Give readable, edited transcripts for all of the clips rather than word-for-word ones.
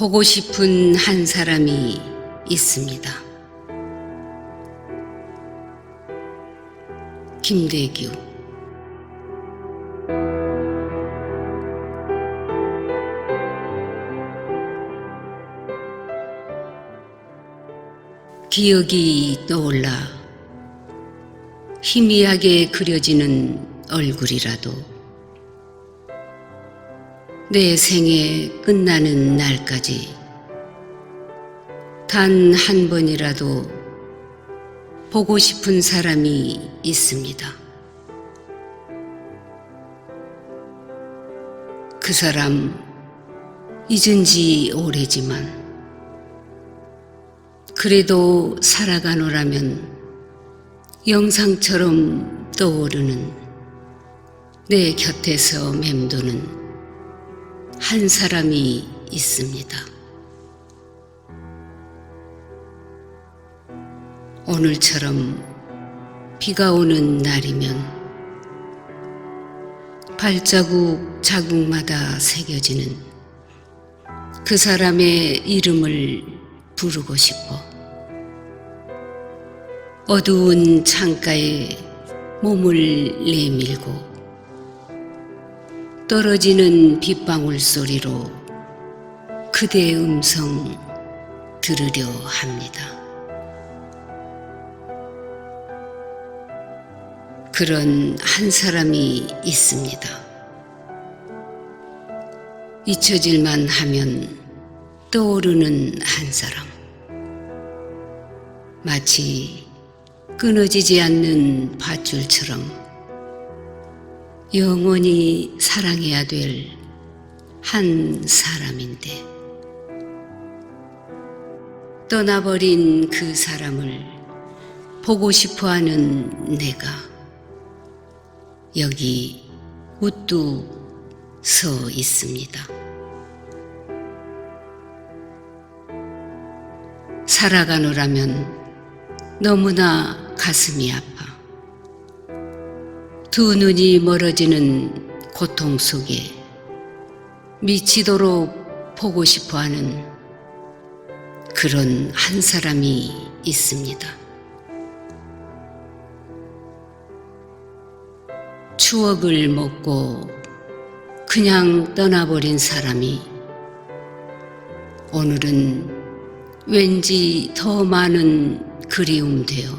보고 싶은 한 사람이 있습니다. 김대규. 기억이 떠올라 희미하게 그려지는 얼굴이라도 내 생애 끝나는 날까지 단 한 번이라도 보고 싶은 사람이 있습니다. 그 사람 잊은 지 오래지만 그래도 살아가노라면 영상처럼 떠오르는 내 곁에서 맴도는 한 사람이 있습니다. 오늘처럼 비가 오는 날이면 발자국 자국마다 새겨지는 그 사람의 이름을 부르고 싶어 어두운 창가에 몸을 내밀고 떨어지는 빗방울 소리로 그대의 음성 들으려 합니다. 그런 한 사람이 있습니다. 잊혀질만 하면 떠오르는 한 사람. 마치 끊어지지 않는 밧줄처럼 영원히 사랑해야 될 한 사람인데 떠나버린 그 사람을 보고 싶어하는 내가 여기 우뚝 서 있습니다. 살아가노라면 너무나 가슴이 아파 두 눈이 멀어지는 고통 속에 미치도록 보고 싶어하는 그런 한 사람이 있습니다. 추억을 먹고 그냥 떠나버린 사람이 오늘은 왠지 더 많은 그리움 되어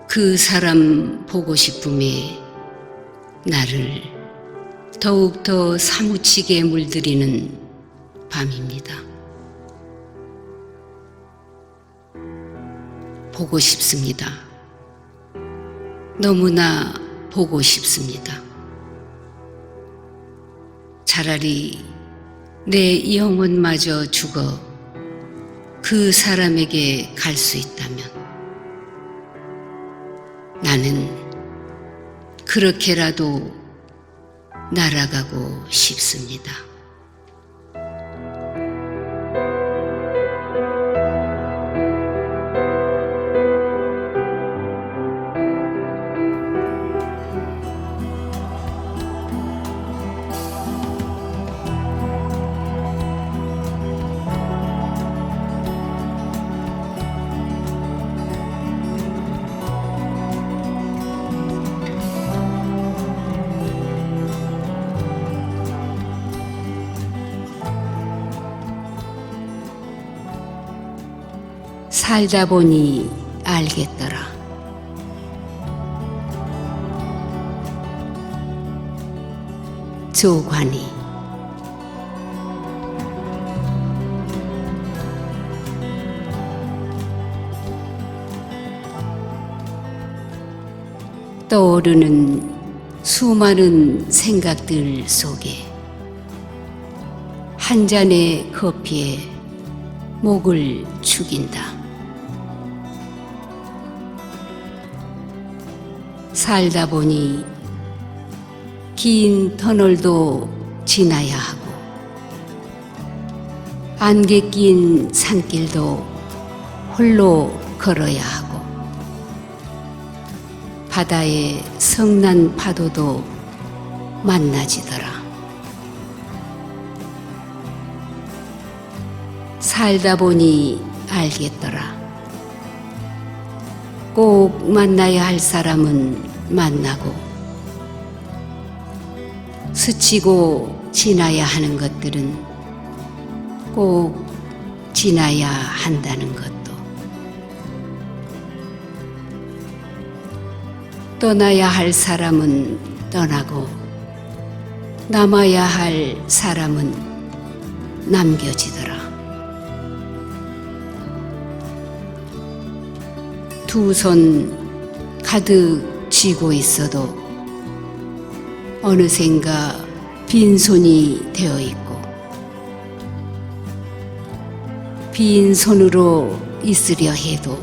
그 사람 보고 싶음에 나를 더욱더 사무치게 물들이는 밤입니다. 보고 싶습니다. 너무나 보고 싶습니다. 차라리 내 영혼마저 죽어 그 사람에게 갈 수 있다면 나는 그렇게라도 날아가고 싶습니다. 살다 보니 알겠더라. 조관이. 떠오르는 수많은 생각들 속에 한 잔의 커피에 목을 축인다. 살다 보니 긴 터널도 지나야 하고 안개 낀 산길도 홀로 걸어야 하고 바다의 성난 파도도 만나지더라. 살다 보니 알겠더라. 꼭 만나야 할 사람은 만나고 스치고 지나야 하는 것들은 꼭 지나야 한다는 것도, 떠나야 할 사람은 떠나고 남아야 할 사람은 남겨지더라. 두 손 가득 쥐고 있어도 어느샌가 빈손이 되어 있고, 빈손으로 있으려 해도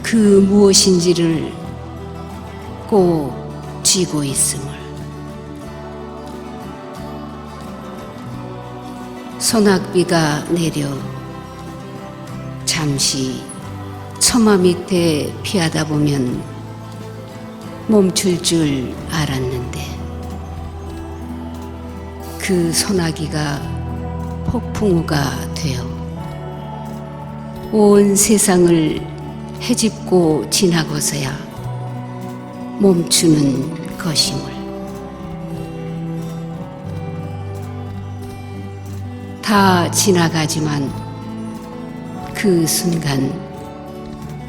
그 무엇인지를 꼭 쥐고 있음을, 소낙비가 내려 잠시 처마 밑에 피하다 보면 멈출 줄 알았는데, 그 소나기가 폭풍우가 되어 온 세상을 헤집고 지나고서야 멈추는 것임을. 다 지나가지만 그 순간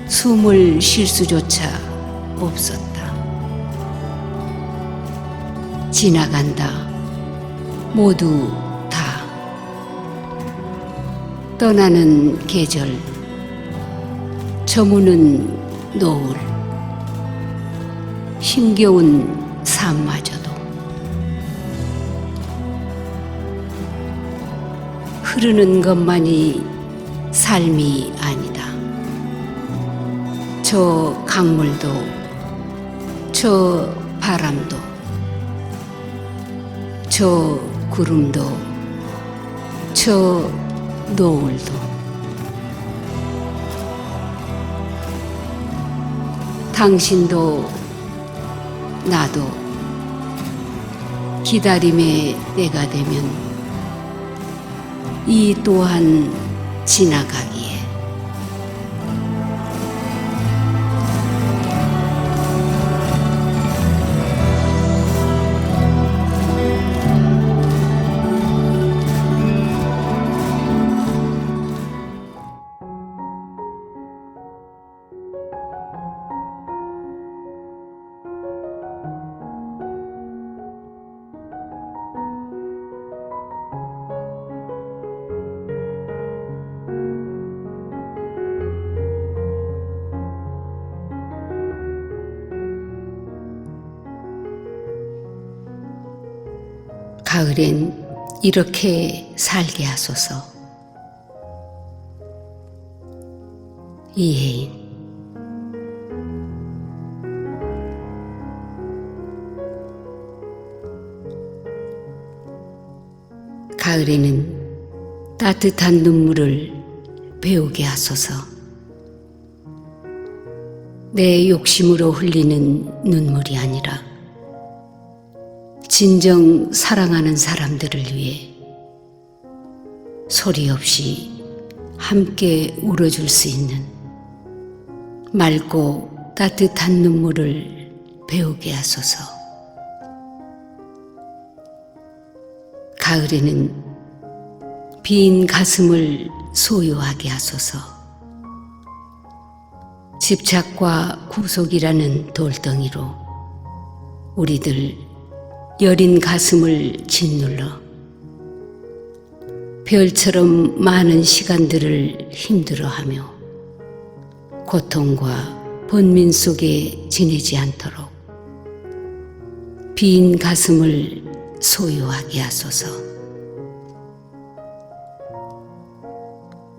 숨을 쉴 수조차 없었다. 지나간다. 모두 다. 떠나는 계절, 저무는 노을, 힘겨운 삶마저도 흐르는 것만이 삶이 아니다. 저 강물도, 저 바람도, 저 구름도, 저 노을도, 당신도 나도 기다림의 때가 되면 이 또한 지나가기에. 가을엔 이렇게 살게 하소서. 이혜인. 가을에는 따뜻한 눈물을 배우게 하소서. 내 욕심으로 흘리는 눈물이 아니라 진정 사랑하는 사람들을 위해 소리 없이 함께 울어줄 수 있는 맑고 따뜻한 눈물을 배우게 하소서. 가을에는 빈 가슴을 소유하게 하소서. 집착과 구속이라는 돌덩이로 우리들 여린 가슴을 짓눌러 별처럼 많은 시간들을 힘들어하며 고통과 번민 속에 지내지 않도록 빈 가슴을 소유하게 하소서.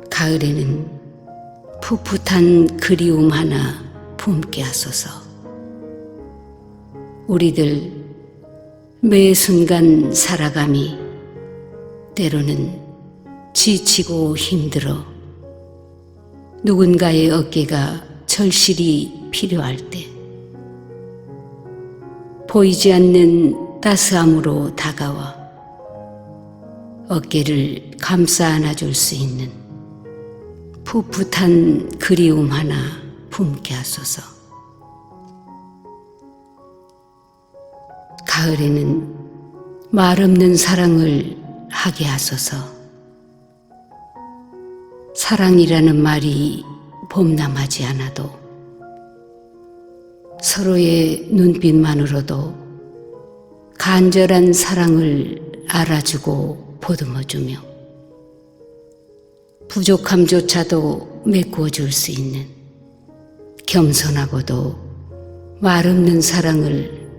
가을에는 풋풋한 그리움 하나 품게 하소서. 우리들 매 순간 살아감이 때로는 지치고 힘들어 누군가의 어깨가 절실히 필요할 때 보이지 않는 따스함으로 다가와 어깨를 감싸 안아줄 수 있는 풋풋한 그리움 하나 품게 하소서. 가을에는 말없는 사랑을 하게 하소서. 사랑이라는 말이 범람하지 않아도 서로의 눈빛만으로도 간절한 사랑을 알아주고 보듬어주며 부족함조차도 메꾸어줄 수 있는 겸손하고도 말없는 사랑을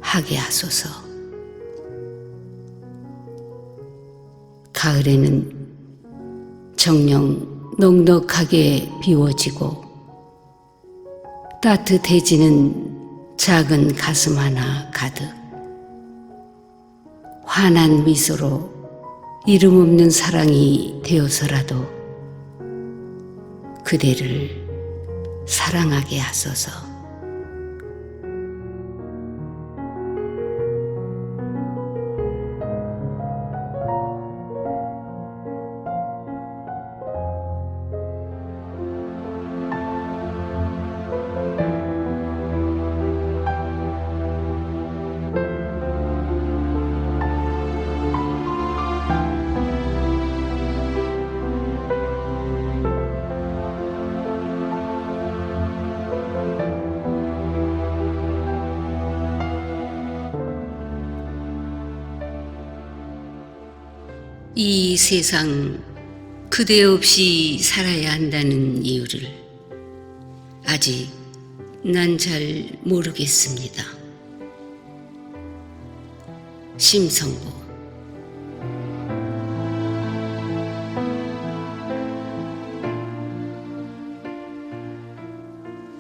하게 하소서. 가을에는 정녕 넉넉하게 비워지고 따뜻해지는 작은 가슴 하나 가득 환한 미소로 이름 없는 사랑이 되어서라도 그대를 사랑하게 하소서. 이 세상 그대 없이 살아야 한다는 이유를 아직 난 잘 모르겠습니다. 심성보.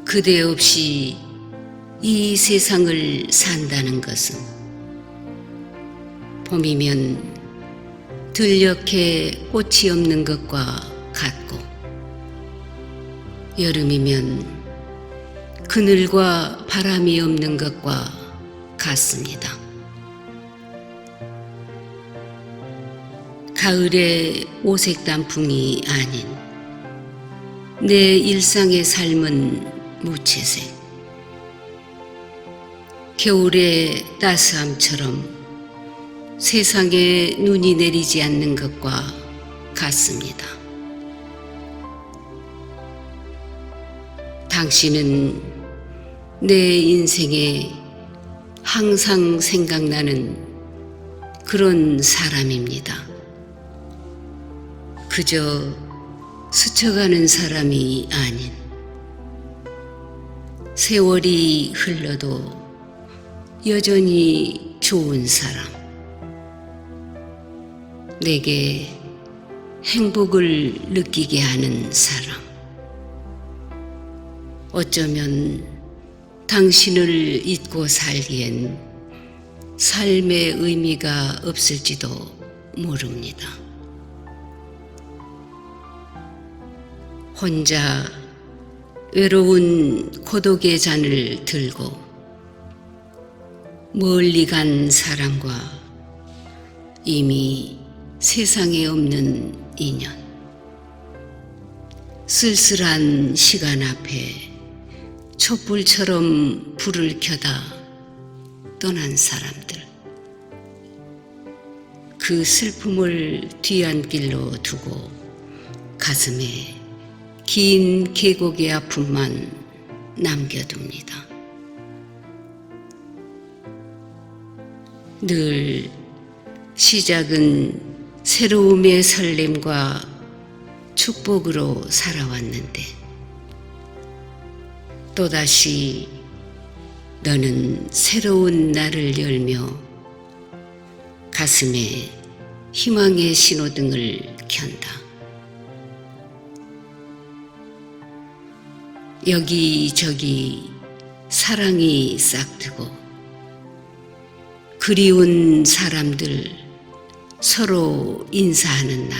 그대 없이 이 세상을 산다는 것은 봄이면 들녘에 꽃이 없는 것과 같고 여름이면 그늘과 바람이 없는 것과 같습니다. 가을의 오색 단풍이 아닌 내 일상의 삶은 무채색, 겨울의 따스함처럼 세상에 눈이 내리지 않는 것과 같습니다. 당신은 내 인생에 항상 생각나는 그런 사람입니다. 그저 스쳐가는 사람이 아닌 세월이 흘러도 여전히 좋은 사람, 내게 행복을 느끼게 하는 사람. 어쩌면 당신을 잊고 살기엔 삶의 의미가 없을지도 모릅니다. 혼자 외로운 고독의 잔을 들고 멀리 간 사람과 이미 세상에 없는 인연, 쓸쓸한 시간 앞에 촛불처럼 불을 켜다 떠난 사람들, 그 슬픔을 뒤안길로 두고 가슴에 긴 계곡의 아픔만 남겨둡니다. 늘 시작은 새로움의 설렘과 축복으로 살아왔는데 또다시 너는 새로운 날을 열며 가슴에 희망의 신호등을 켠다. 여기저기 사랑이 싹트고 그리운 사람들 서로 인사하는 날,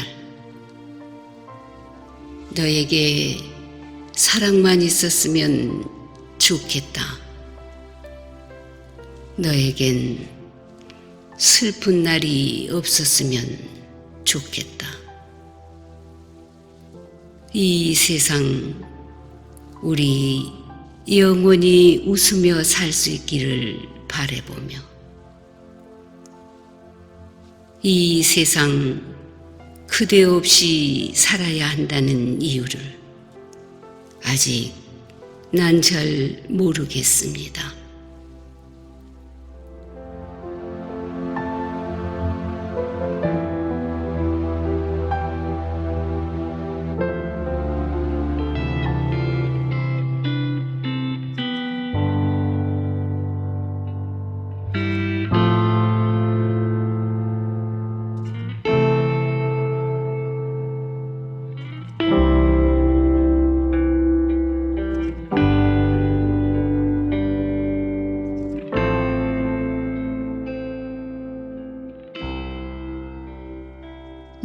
너에게 사랑만 있었으면 좋겠다. 너에겐 슬픈 날이 없었으면 좋겠다. 이 세상 우리 영원히 웃으며 살 수 있기를 바라보며 이 세상 그대 없이 살아야 한다는 이유를 아직 난 잘 모르겠습니다.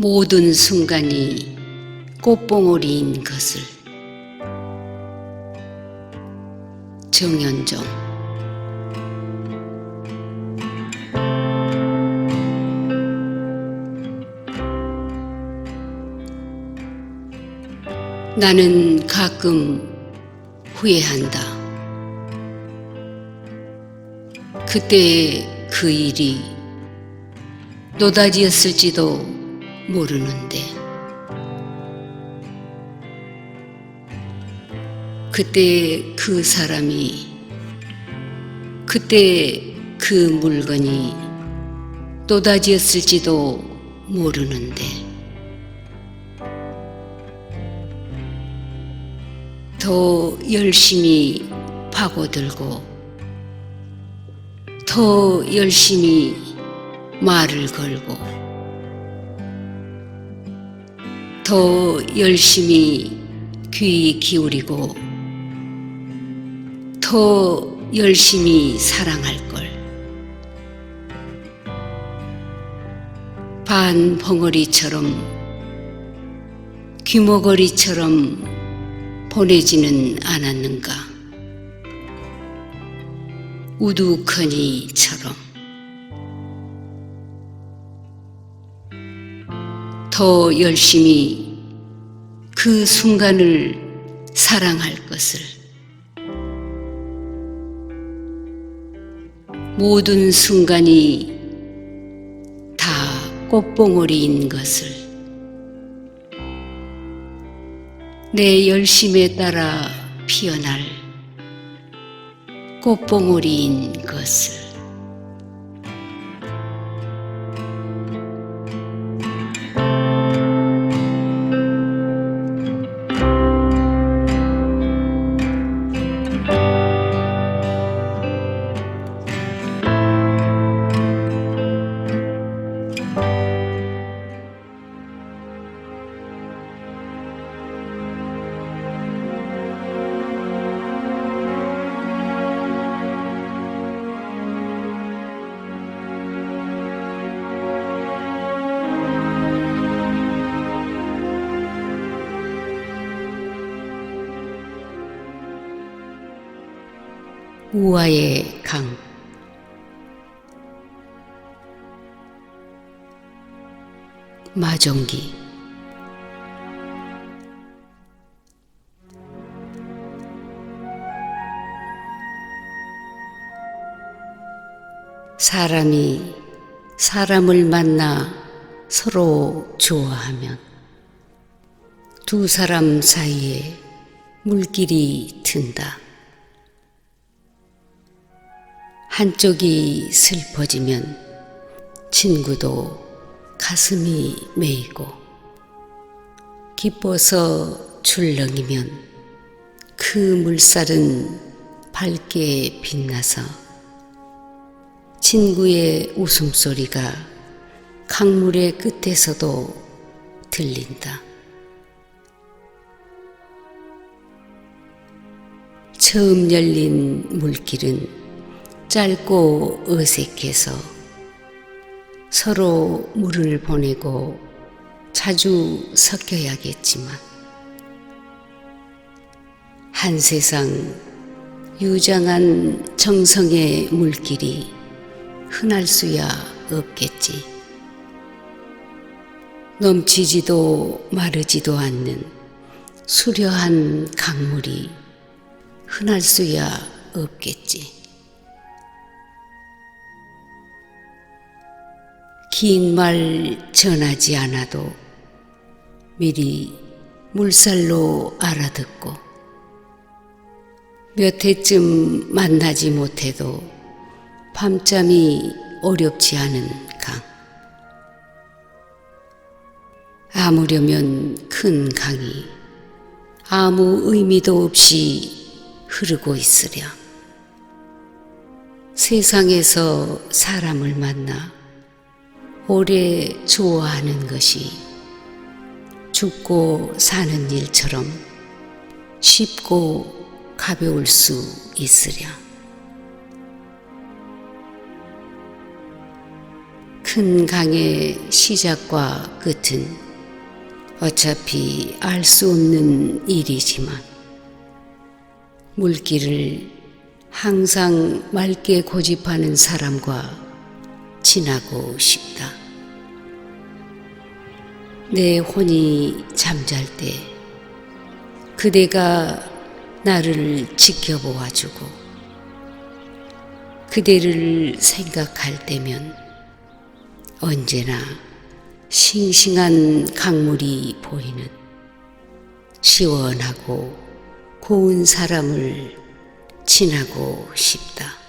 모든 순간이 꽃봉오리인 것을. 정현종. 나는 가끔 후회한다. 그때의 그 일이 노다지였을지도 모르는데 그때 그 사람이 그때 그 물건이 노다지였을지도 모르는데 더 열심히 파고들고 더 열심히 말을 걸고 더 열심히 귀 기울이고 더 열심히 사랑할 걸. 반벙어리처럼 귀머거리처럼 보내지는 않았는가. 우두커니처럼 더 열심히 그 순간을 사랑할 것을. 모든 순간이 다 꽃봉오리인 것을. 내 열심에 따라 피어날 꽃봉오리인 것을. 우화의 강. 마종기. 사람이 사람을 만나 서로 좋아하면 두 사람 사이에 물길이 든다. 한쪽이 슬퍼지면 친구도 가슴이 메이고 기뻐서 출렁이면 그 물살은 밝게 빛나서 친구의 웃음소리가 강물의 끝에서도 들린다. 처음 열린 물길은 짧고 어색해서 서로 물을 보내고 자주 섞여야겠지만 한 세상 유장한 정성의 물길이 흔할 수야 없겠지. 넘치지도 마르지도 않는 수려한 강물이 흔할 수야 없겠지. 긴 말 전하지 않아도 미리 물살로 알아듣고 몇 해쯤 만나지 못해도 밤잠이 어렵지 않은 강. 아무려면 큰 강이 아무 의미도 없이 흐르고 있으랴. 세상에서 사람을 만나 오래 좋아하는 것이 죽고 사는 일처럼 쉽고 가벼울 수 있으랴. 큰 강의 시작과 끝은 어차피 알 수 없는 일이지만 물길을 항상 맑게 고집하는 사람과 지나고 싶다. 내 혼이 잠잘 때 그대가 나를 지켜보아주고 그대를 생각할 때면 언제나 싱싱한 강물이 보이는 시원하고 고운 사람을 지나고 싶다.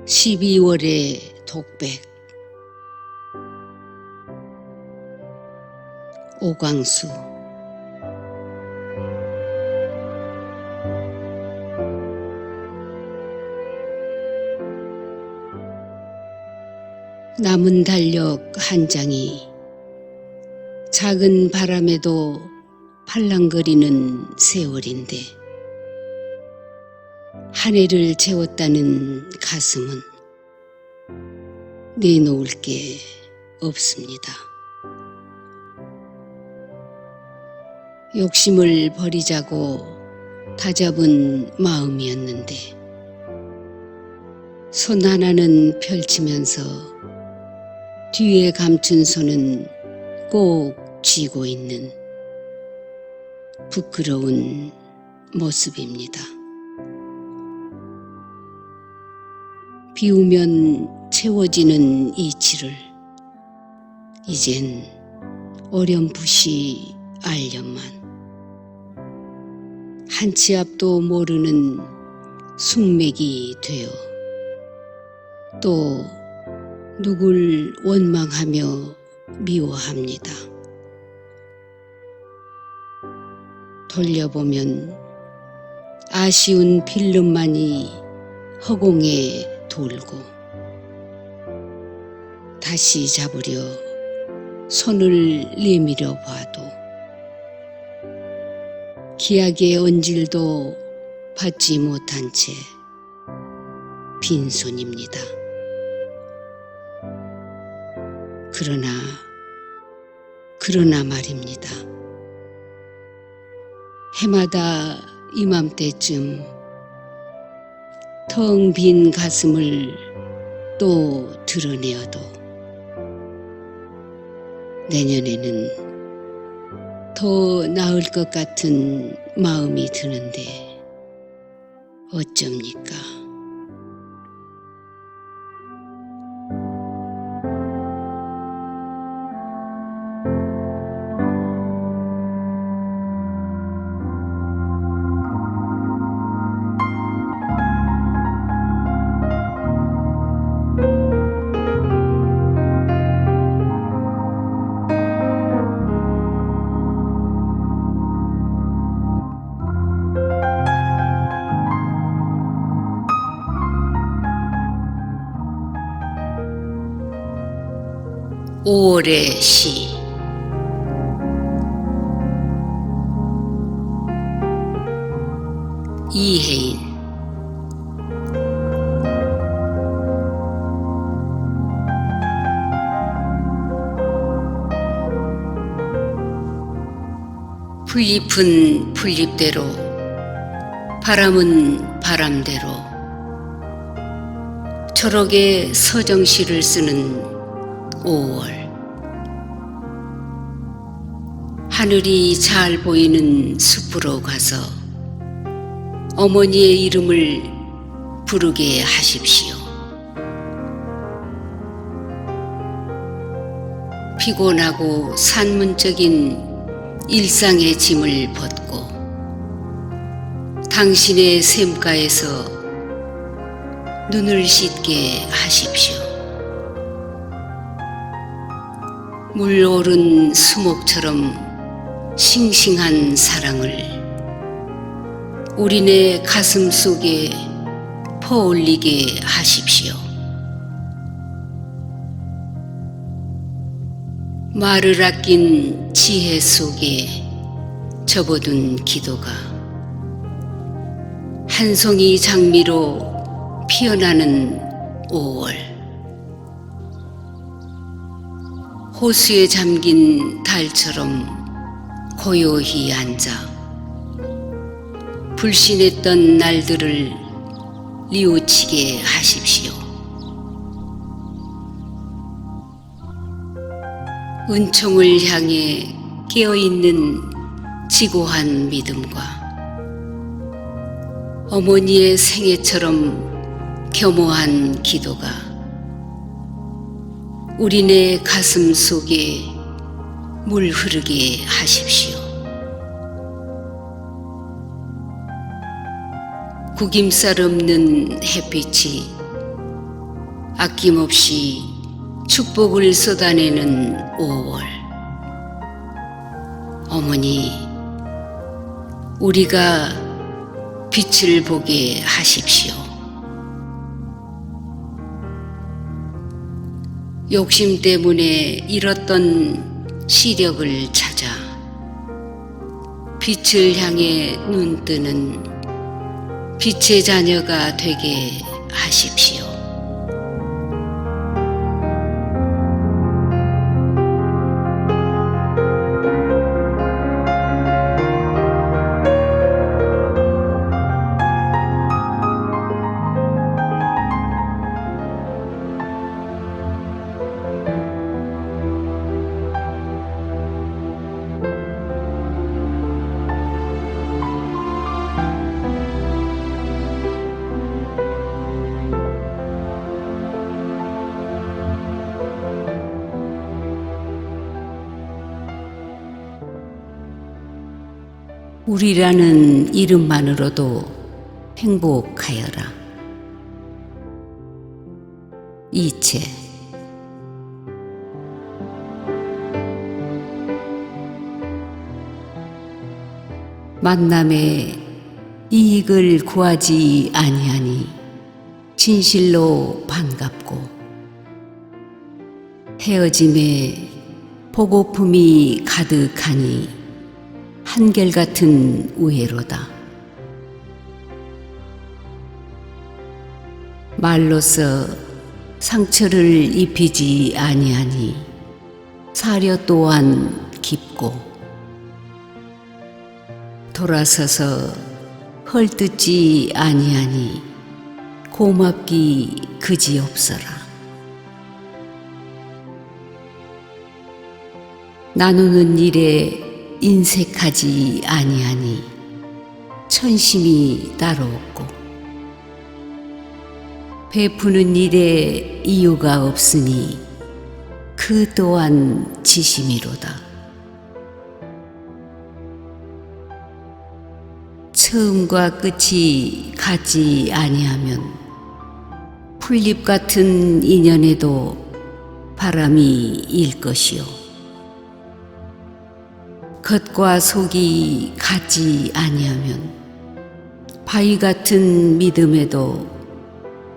(12월의) 독백. 오광수. 남은 달력 한 장이 작은 바람에도 팔랑거리는 세월인데 한 해를 채웠다는 가슴은 내놓을 게 없습니다. 욕심을 버리자고 다잡은 마음이었는데 손 하나는 펼치면서 뒤에 감춘 손은 꼭 쥐고 있는 부끄러운 모습입니다. 비우면 채워지는 이치를 이젠 어렴풋이 알련만 한 치 앞도 모르는 숙맥이 되어 또 누굴 원망하며 미워합니다. 돌려보면 아쉬운 필름만이 허공에 돌고 다시 잡으려 손을 내밀어 봐도 기약의 언질도 받지 못한 채 빈손입니다. 그러나 말입니다. 해마다 이맘때쯤 텅 빈 가슴을 또 드러내어도 내년에는 더 나을 것 같은 마음이 드는데 어쩝니까? 5월의 시. 이혜인. 풀잎은 풀잎대로, 바람은 바람대로, 초록의 서정시를 쓰는 5월. 하늘이 잘 보이는 숲으로 가서 어머니의 이름을 부르게 하십시오. 피곤하고 산문적인 일상의 짐을 벗고 당신의 샘가에서 눈을 씻게 하십시오. 물 오른 수목처럼 싱싱한 사랑을 우리네 가슴 속에 퍼올리게 하십시오. 말을 아낀 지혜 속에 접어둔 기도가 한 송이 장미로 피어나는 5월. 호수에 잠긴 달처럼 고요히 앉아 불신했던 날들을 뉘우치게 하십시오. 은총을 향해 깨어있는 지고한 믿음과 어머니의 생애처럼 겸허한 기도가 우리네 가슴 속에 물 흐르게 하십시오. 구김살 없는 햇빛이 아낌없이 축복을 쏟아내는 5월. 어머니, 우리가 빛을 보게 하십시오. 욕심 때문에 잃었던 시력을 찾아 빛을 향해 눈 뜨는 빛의 자녀가 되게 하십시오. 우리라는 이름만으로도 행복하여라. 이채. 만남에 이익을 구하지 아니하니 진실로 반갑고 헤어짐에 보고품이 가득하니 한결같은 우애로다. 말로써 상처를 입히지 아니하니 사려 또한 깊고 돌아서서 헐뜯지 아니하니 고맙기 그지없어라. 나누는 일에 인색하지 아니하니 천심이 따로 없고 베푸는 일에 이유가 없으니 그 또한 지심이로다. 처음과 끝이 같지 아니하면 풀잎 같은 인연에도 바람이 일 것이요 겉과 속이 같지 아니하면 바위 같은 믿음에도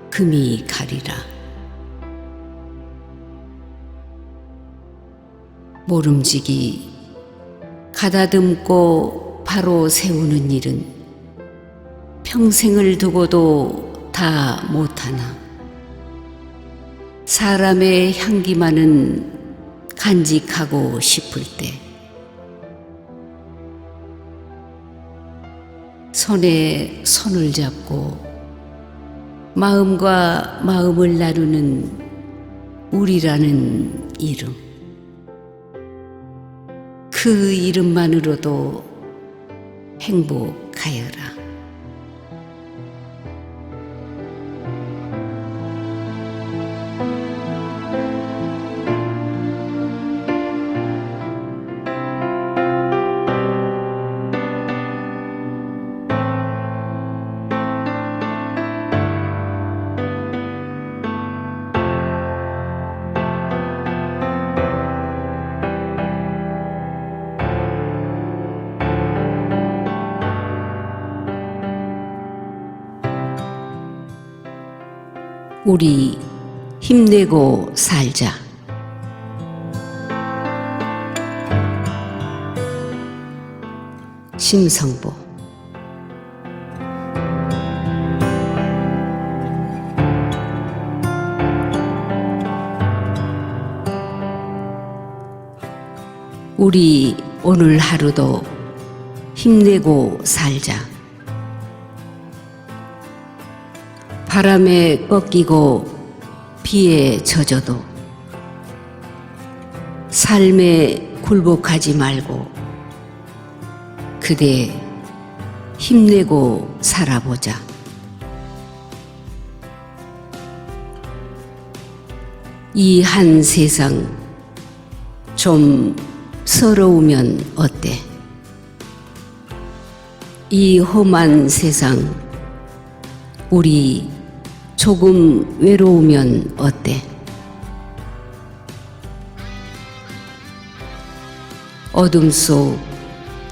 금이 가리라. 모름지기 가다듬고 바로 세우는 일은 평생을 두고도 다 못하나. 사람의 향기만은 간직하고 싶을 때 손에 손을 잡고 마음과 마음을 나누는 우리라는 이름, 그 이름만으로도 행복하여라. 우리 힘내고 살자. 심성보. 우리 오늘 하루도 힘내고 살자. 바람에 꺾이고 비에 젖어도 삶에 굴복하지 말고 그대 힘내고 살아보자. 이 한 세상 좀 서러우면 어때? 이 험한 세상 우리 조금 외로우면 어때? 어둠 속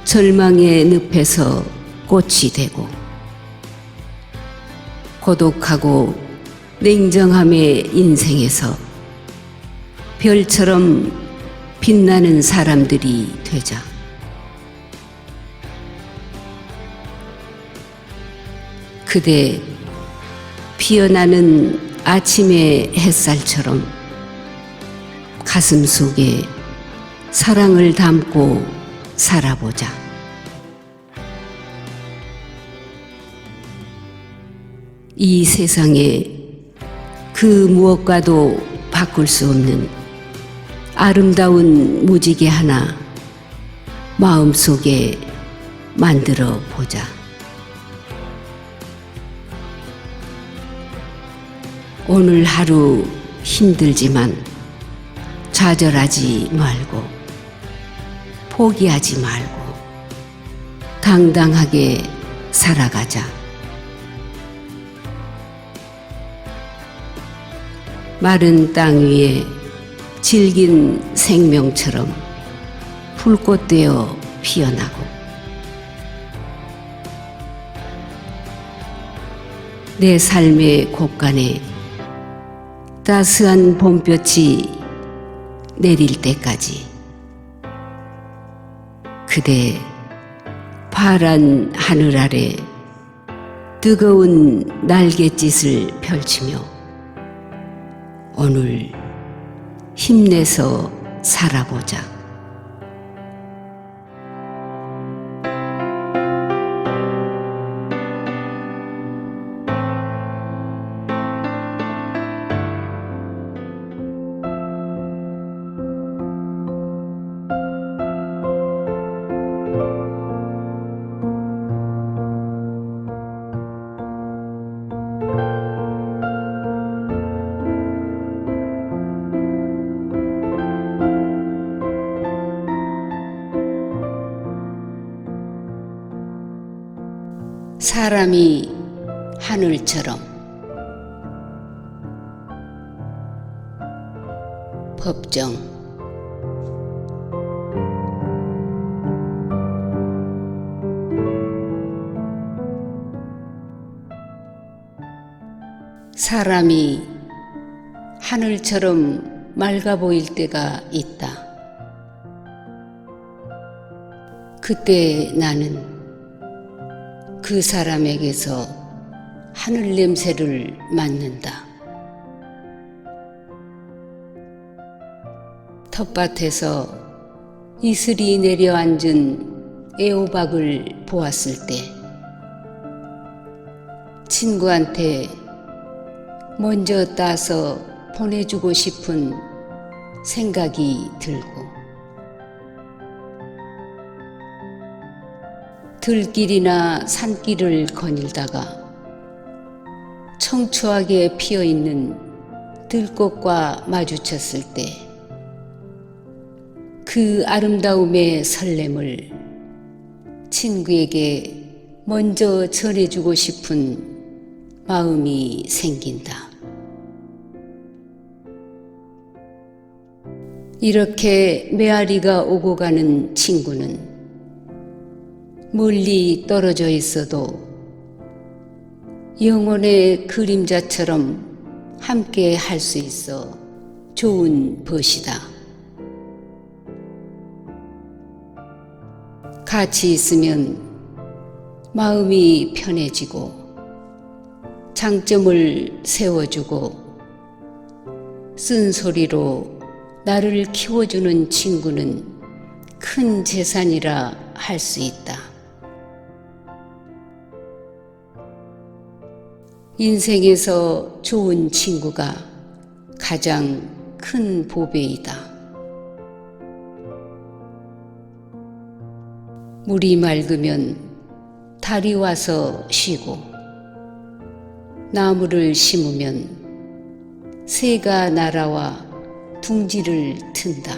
절망의 늪에서 꽃이 되고 고독하고 냉정함의 인생에서 별처럼 빛나는 사람들이 되자. 그대 피어나는 아침의 햇살처럼 가슴 속에 사랑을 담고 살아보자. 이 세상에 그 무엇과도 바꿀 수 없는 아름다운 무지개 하나 마음속에 만들어 보자. 오늘 하루 힘들지만 좌절하지 말고 포기하지 말고 당당하게 살아가자. 마른 땅 위에 질긴 생명처럼 불꽃되어 피어나고 내 삶의 곳간에 따스한 봄볕이 내릴 때까지 그대 파란 하늘 아래 뜨거운 날갯짓을 펼치며 오늘 힘내서 살아보자. 사람이 하늘처럼 법정. 사람이 하늘처럼 맑아 보일 때가 있다. 그때 나는 그 사람에게서 하늘 냄새를 맡는다. 텃밭에서 이슬이 내려앉은 애호박을 보았을 때 친구한테 먼저 따서 보내주고 싶은 생각이 들고 들길이나 산길을 거닐다가 청초하게 피어있는 들꽃과 마주쳤을 때 그 아름다움의 설렘을 친구에게 먼저 전해주고 싶은 마음이 생긴다. 이렇게 메아리가 오고 가는 친구는 멀리 떨어져 있어도 영혼의 그림자처럼 함께 할 수 있어 좋은 벗이다. 같이 있으면 마음이 편해지고 장점을 세워주고 쓴소리로 나를 키워주는 친구는 큰 재산이라 할 수 있다. 인생에서 좋은 친구가 가장 큰 보배이다. 물이 맑으면 달이 와서 쉬고 나무를 심으면 새가 날아와 둥지를 튼다.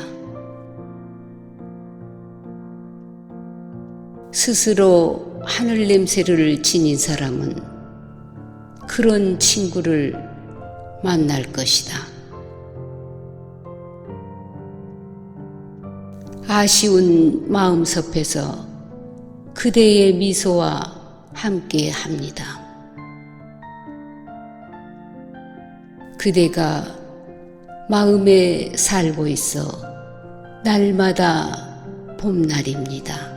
스스로 하늘 냄새를 지닌 사람은 그런 친구를 만날 것이다. 아쉬운 마음섭에서 그대의 미소와 함께 합니다. 그대가 마음에 살고 있어 날마다 봄날입니다.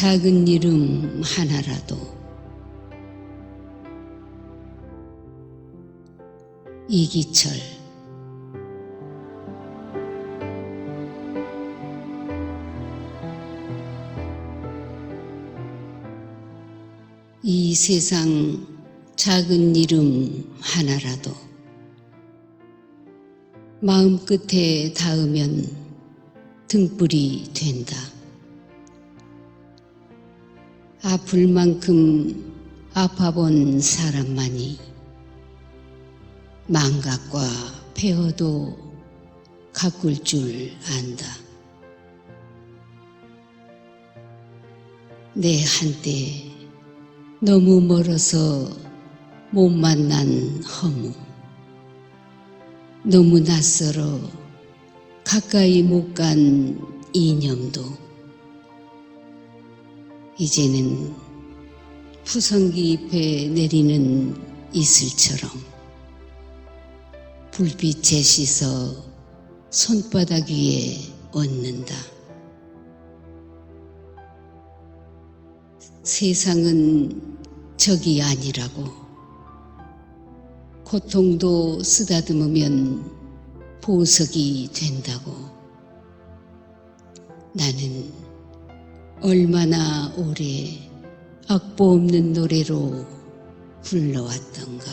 작은 이름 하나라도 이기철. 이 세상 작은 이름 하나라도 마음끝에 닿으면 등불이 된다. 아플 만큼 아파본 사람만이 망각과 폐허도 가꿀 줄 안다. 내 한때 너무 멀어서 못 만난 허무, 너무 낯설어 가까이 못 간 이념도 이제는 푸성기 잎에 내리는 이슬처럼 불빛에 씻어 손바닥 위에 얹는다. 세상은 적이 아니라고, 고통도 쓰다듬으면 보석이 된다고. 나는 얼마나 오래 악보 없는 노래로 불러왔던가.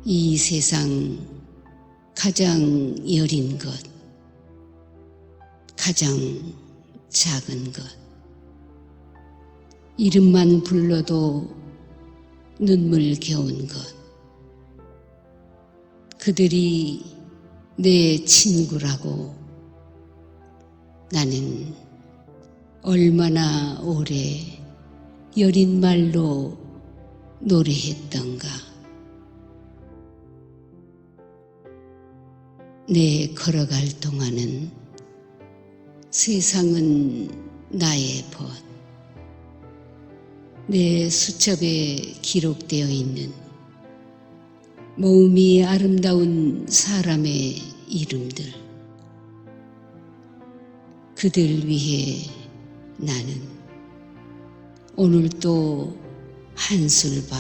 이 세상 가장 여린 것, 가장 작은 것, 이름만 불러도 눈물 겨운 것, 그들이 내 친구라고 나는 얼마나 오래 여린 말로 노래했던가. 내 걸어갈 동안은 세상은 나의 벗, 내 수첩에 기록되어 있는 몸이 아름다운 사람의 이름들, 그들 위해 나는 오늘도 한술밥,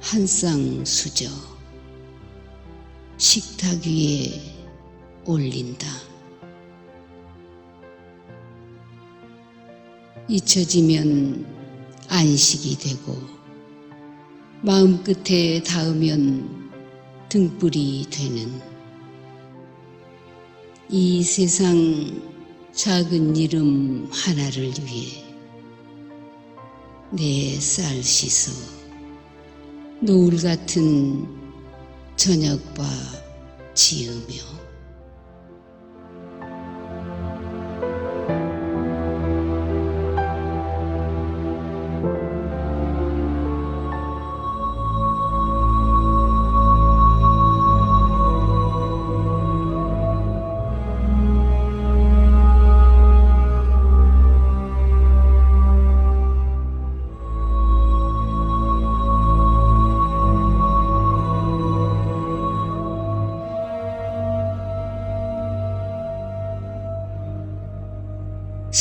한 쌍 수저 식탁 위에 올린다. 잊혀지면 안식이 되고 마음끝에 닿으면 등불이 되는 이 세상 작은 이름 하나를 위해 내 쌀 씻어 노을 같은 저녁밥 지으며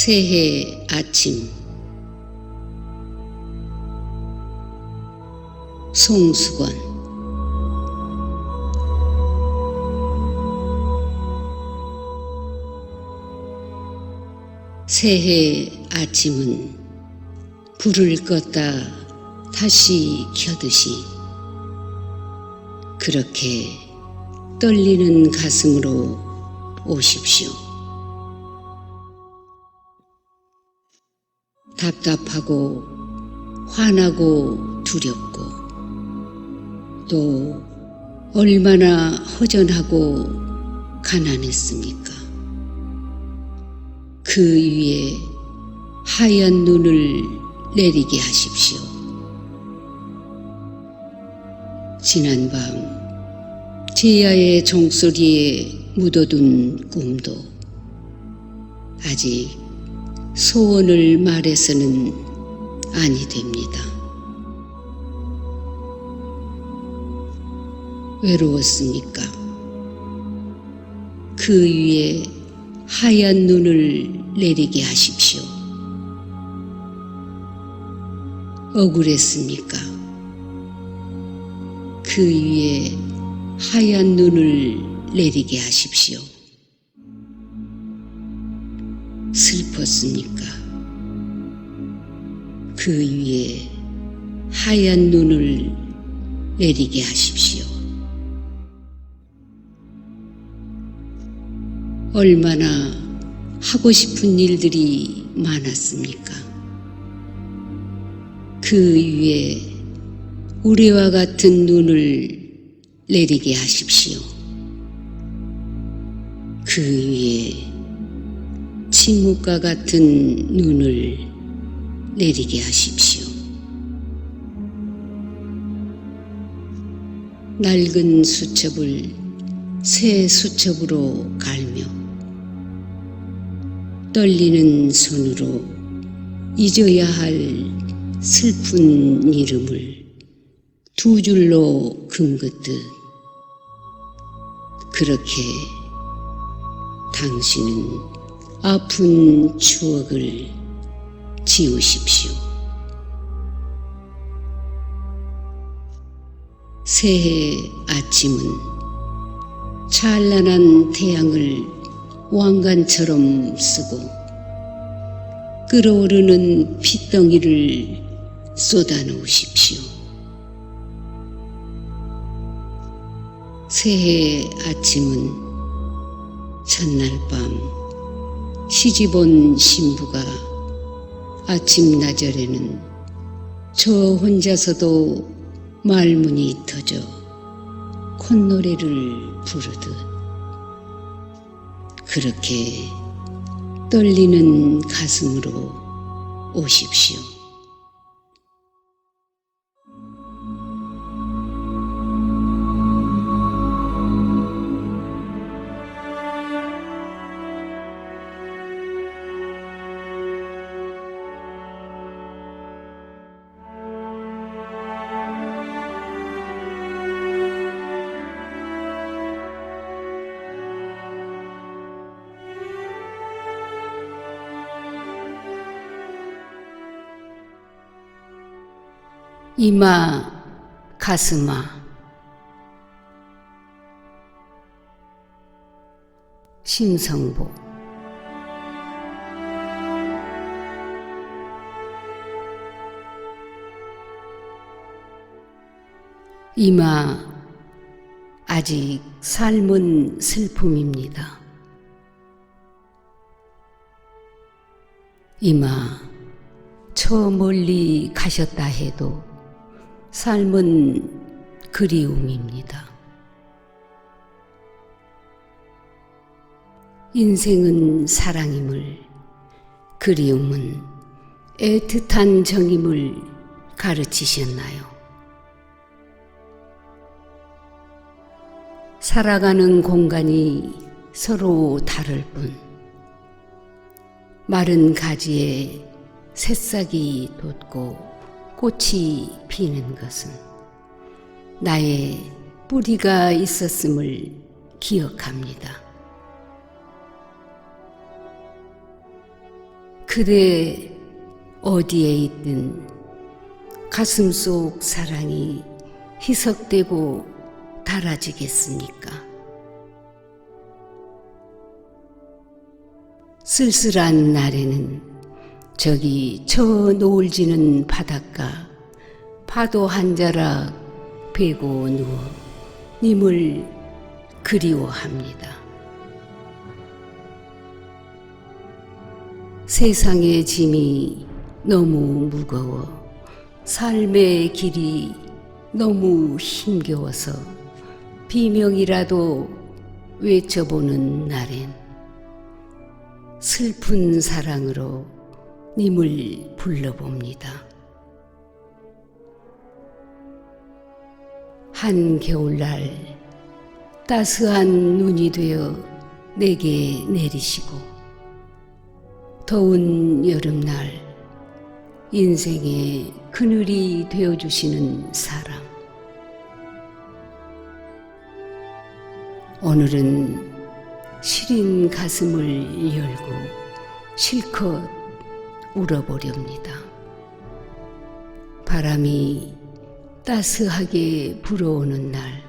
새해 아침 송수건. 새해 아침은 불을 껐다 다시 켜듯이 그렇게 떨리는 가슴으로 오십시오. 답답하고 화나고 두렵고 또 얼마나 허전하고 가난했습니까? 그 위에 하얀 눈을 내리게 하십시오. 지난밤 제야의 종소리에 묻어둔 꿈도 아직 소원을 말해서는 아니 됩니다. 외로웠습니까? 그 위에 하얀 눈을 내리게 하십시오. 억울했습니까? 그 위에 하얀 눈을 내리게 하십시오. 슬펐습니까? 그 위에 하얀 눈을 내리게 하십시오. 얼마나 하고 싶은 일들이 많았습니까? 그 위에 우리와 같은 눈을 내리게 하십시오. 그 위에 침묵과 같은 눈을 내리게 하십시오. 낡은 수첩을 새 수첩으로 갈며 떨리는 손으로 잊어야 할 슬픈 이름을 두 줄로 긋듯 그렇게 당신은 아픈 추억을 지우십시오. 새해 아침은 찬란한 태양을 왕관처럼 쓰고 끓어오르는 핏덩이를 쏟아놓으십시오. 새해 아침은 첫날 밤 시집온 신부가 아침 나절에는 저 혼자서도 말문이 터져 콧노래를 부르듯 그렇게 떨리는 가슴으로 오십시오. 이마 가슴아 심성보 이마 아직 삶은 슬픔입니다. 이마 저 멀리 가셨다 해도 삶은 그리움입니다. 인생은 사랑임을, 그리움은 애틋한 정임을 가르치셨나요? 살아가는 공간이 서로 다를 뿐 마른 가지에 새싹이 돋고 꽃이 피는 것은 나의 뿌리가 있었음을 기억합니다. 그대 어디에 있든 가슴 속 사랑이 희석되고 달아지겠습니까? 쓸쓸한 날에는 저기 저 노을 지는 바닷가 파도 한 자락 베고 누워 님을 그리워합니다. 세상의 짐이 너무 무거워 삶의 길이 너무 힘겨워서 비명이라도 외쳐보는 날엔 슬픈 사랑으로 님을 불러봅니다. 한겨울날 따스한 눈이 되어 내게 내리시고 더운 여름날 인생의 그늘이 되어주시는 사람. 오늘은 시린 가슴을 열고 실컷 울어보렵니다. 바람이 따스하게 불어오는 날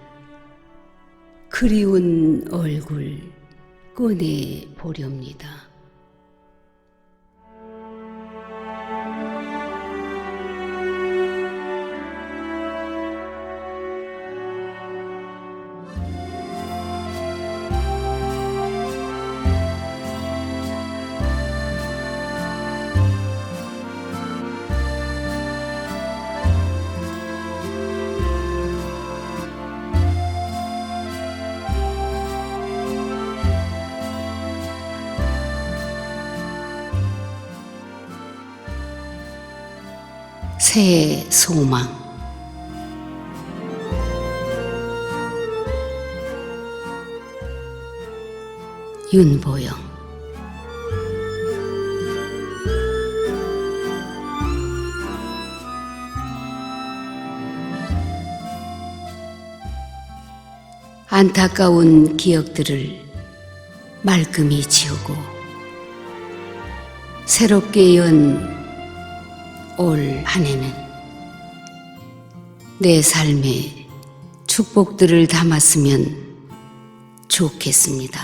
그리운 얼굴 꺼내 보렵니다. 새해 소망. 윤보영. 안타까운 기억들을 말끔히 지우고 새롭게 연 올 한 해는 내 삶에 축복들을 담았으면 좋겠습니다.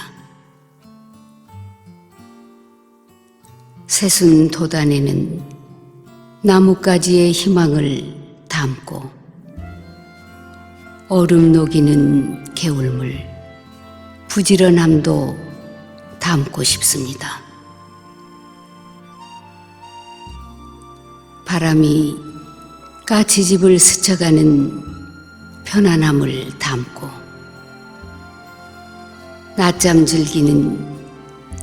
새순 도단에는 나뭇가지의 희망을 담고 얼음 녹이는 개울물 부지런함도 담고 싶습니다. 바람이 까치집을 스쳐가는 편안함을 담고 낮잠 즐기는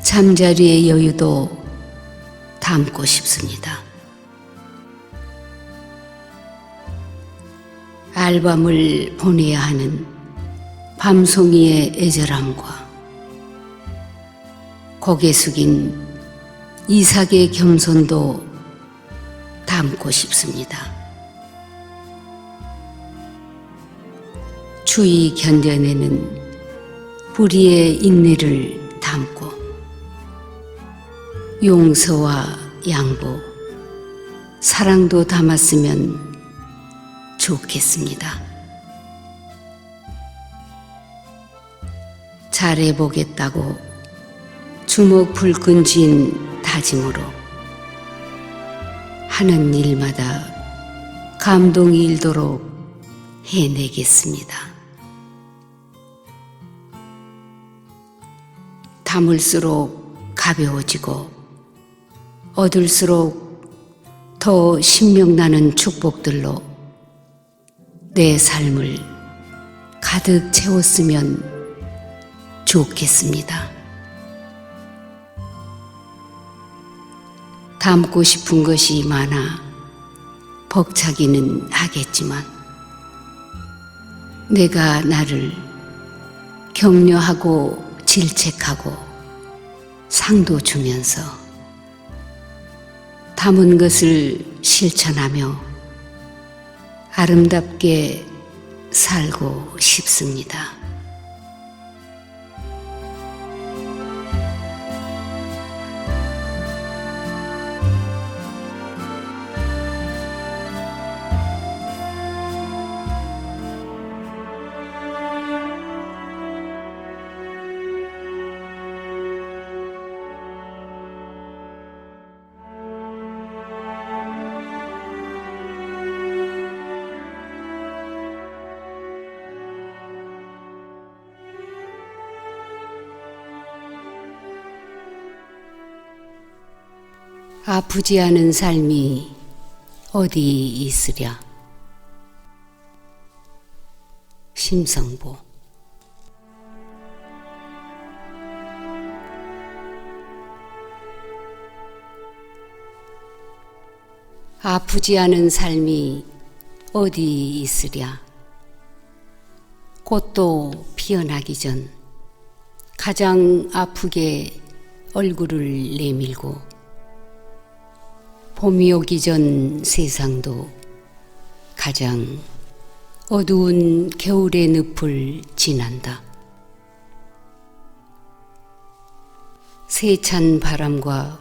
잠자리의 여유도 담고 싶습니다. 알밤을 보내야 하는 밤송이의 애절함과 고개 숙인 이삭의 겸손도 담고 싶습니다. 추위 견뎌내는 불의의 인내를 담고 용서와 양보, 사랑도 담았으면 좋겠습니다. 잘해보겠다고 주먹 불끈 쥔 다짐으로 하는 일마다 감동이 일도록 해내겠습니다. 담을수록 가벼워지고 얻을수록 더 신명나는 축복들로 내 삶을 가득 채웠으면 좋겠습니다. 담고 싶은 것이 많아 벅차기는 하겠지만 내가 나를 격려하고 질책하고 상도 주면서 담은 것을 실천하며 아름답게 살고 싶습니다. 아프지 않은 삶이 어디 있으랴. 심성보. 아프지 않은 삶이 어디 있으랴. 꽃도 피어나기 전 가장 아프게 얼굴을 내밀고 봄이 오기 전 세상도 가장 어두운 겨울의 늪을 지난다. 세찬 바람과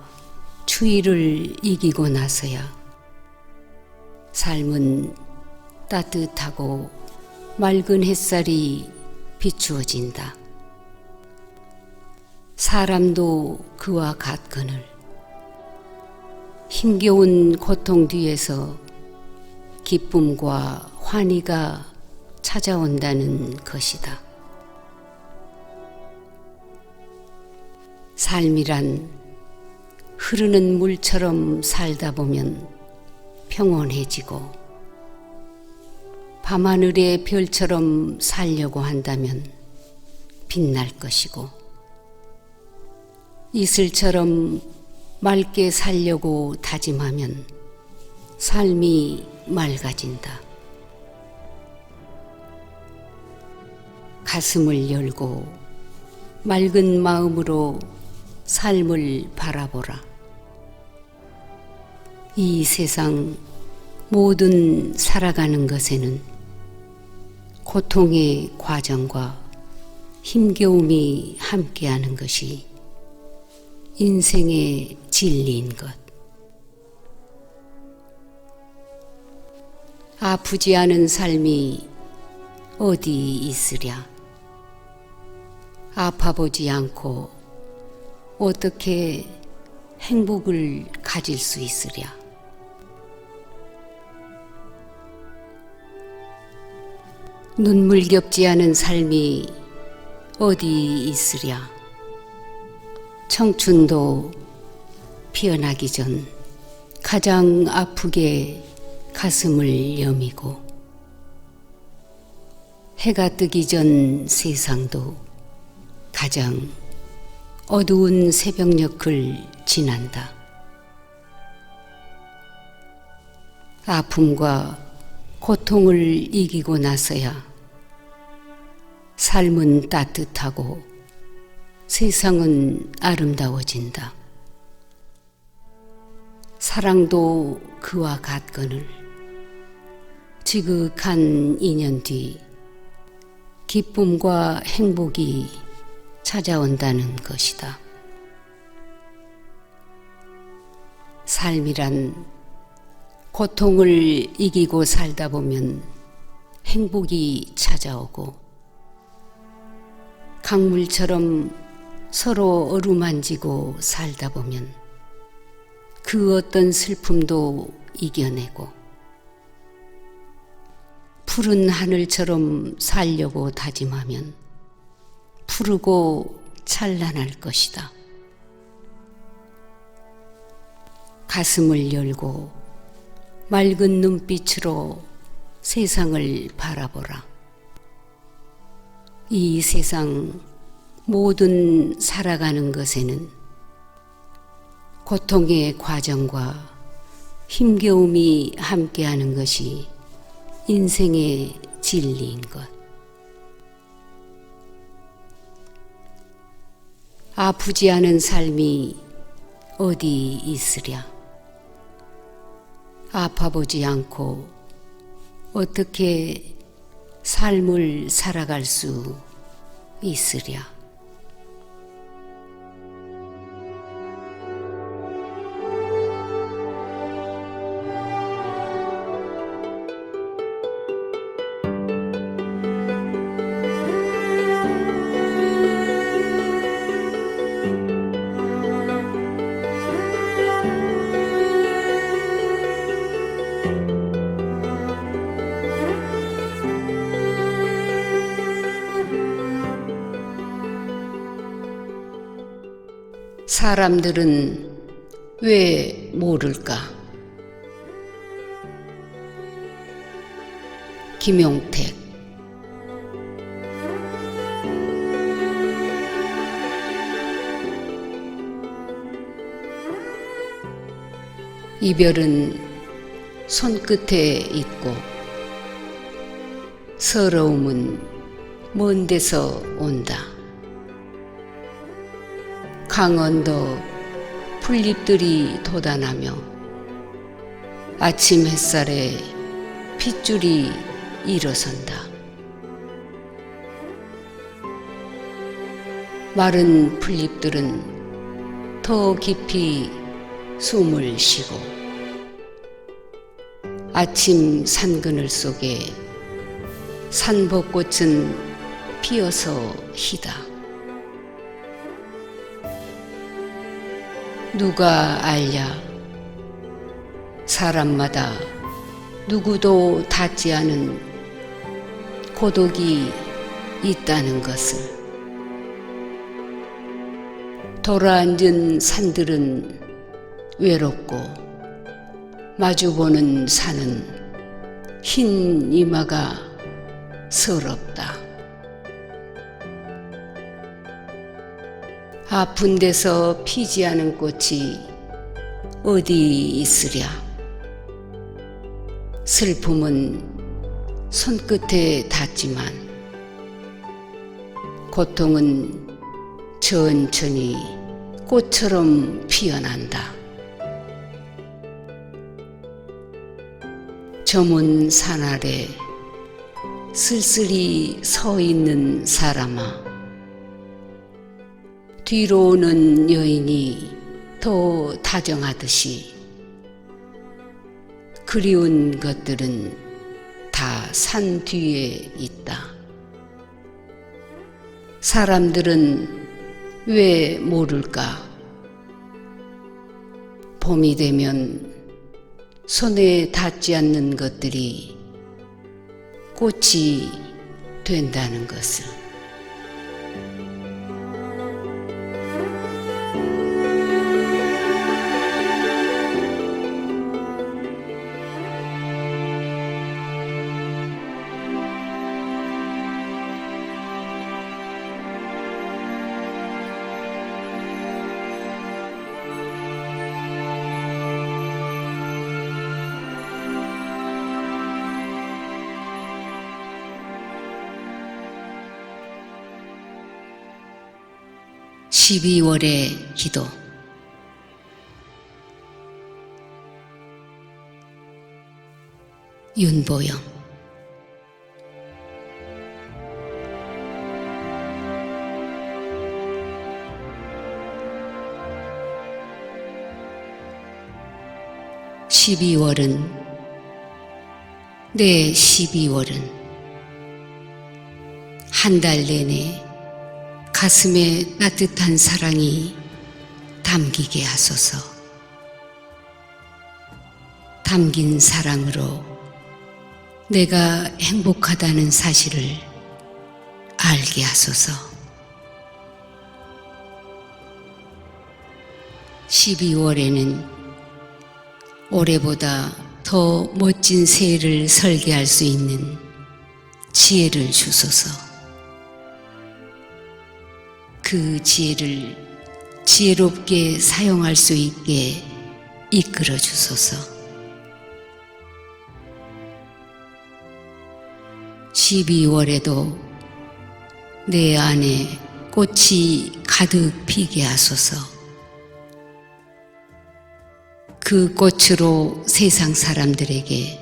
추위를 이기고 나서야 삶은 따뜻하고 맑은 햇살이 비추어진다. 사람도 그와 같거늘 힘겨운 고통 뒤에서 기쁨과 환희가 찾아온다는 것이다. 삶이란 흐르는 물처럼 살다 보면 평온해지고 밤하늘의 별처럼 살려고 한다면 빛날 것이고 이슬처럼 맑게 살려고 다짐하면 삶이 맑아진다. 가슴을 열고 맑은 마음으로 삶을 바라보라. 이 세상 모든 살아가는 것에는 고통의 과정과 힘겨움이 함께하는 것이 인생의 진리인 것. 아프지 않은 삶이 어디 있으랴. 아파보지 않고 어떻게 행복을 가질 수 있으랴. 눈물겹지 않은 삶이 어디 있으랴. 청춘도 피어나기 전 가장 아프게 가슴을 여미고 해가 뜨기 전 세상도 가장 어두운 새벽녘을 지난다. 아픔과 고통을 이기고 나서야 삶은 따뜻하고 세상은 아름다워진다. 사랑도 그와 같거늘 지극한 인연 뒤 기쁨과 행복이 찾아온다는 것이다. 삶이란 고통을 이기고 살다 보면 행복이 찾아오고 강물처럼 서로 어루만지고 살다 보면 그 어떤 슬픔도 이겨내고 푸른 하늘처럼 살려고 다짐하면 푸르고 찬란할 것이다. 가슴을 열고 맑은 눈빛으로 세상을 바라보라. 이 세상 모든 살아가는 것에는 고통의 과정과 힘겨움이 함께하는 것이 인생의 진리인 것. 아프지 않은 삶이 어디 있으랴. 아파보지 않고 어떻게 삶을 살아갈 수 있으랴. 사람들은 왜 모를까? 김용택. 이별은 손끝에 있고 서러움은 먼 데서 온다. 강언더 풀잎들이 돋아나며 아침 햇살에 핏줄이 일어선다. 마른 풀잎들은 더 깊이 숨을 쉬고 아침 산그늘 속에 산벚꽃은 피어서 희다. 누가 알랴? 사람마다 누구도 닿지 않은 고독이 있다는 것을. 돌아앉은 산들은 외롭고 마주보는 산은 흰 이마가 서럽다. 아픈 데서 피지 않은 꽃이 어디 있으랴. 슬픔은 손끝에 닿지만 고통은 천천히 꽃처럼 피어난다. 저문 산 아래 쓸쓸히 서 있는 사람아, 뒤로 오는 여인이 더 다정하듯이 그리운 것들은 다 산 뒤에 있다. 사람들은 왜 모를까? 봄이 되면 손에 닿지 않는 것들이 꽃이 된다는 것을. 12월의 기도. 윤보영. 내 12월은 한 달 내내 가슴에 따뜻한 사랑이 담기게 하소서. 담긴 사랑으로 내가 행복하다는 사실을 알게 하소서. 12월에는 올해보다 더 멋진 새해를 설계할 수 있는 지혜를 주소서. 그 지혜를 지혜롭게 사용할 수 있게 이끌어 주소서. 12월에도 내 안에 꽃이 가득 피게 하소서. 그 꽃으로 세상 사람들에게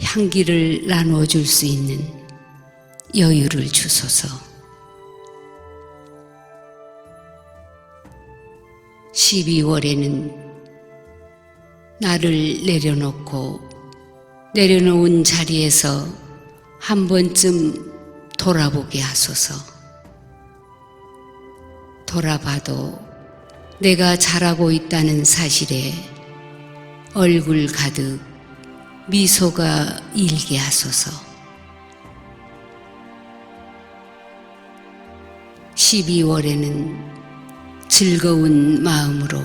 향기를 나누어 줄 수 있는 여유를 주소서. 12월에는 나를 내려놓은 자리에서 한 번쯤 돌아보게 하소서. 돌아봐도 내가 잘하고 있다는 사실에 얼굴 가득 미소가 일게 하소서. 12월에는 즐거운 마음으로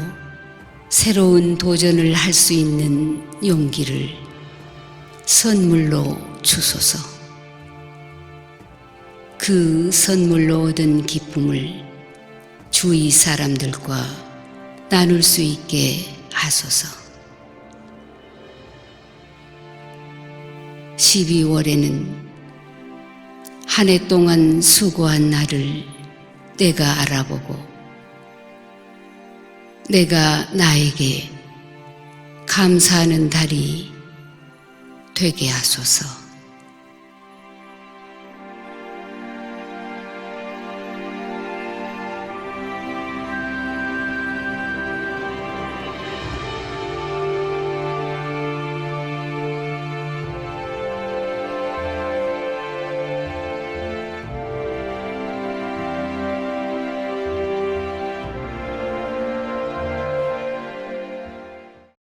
새로운 도전을 할 수 있는 용기를 선물로 주소서. 그 선물로 얻은 기쁨을 주위 사람들과 나눌 수 있게 하소서. 12월에는 한 해 동안 수고한 나를 내가 알아보고 내가 나에게 감사하는 달이 되게 하소서.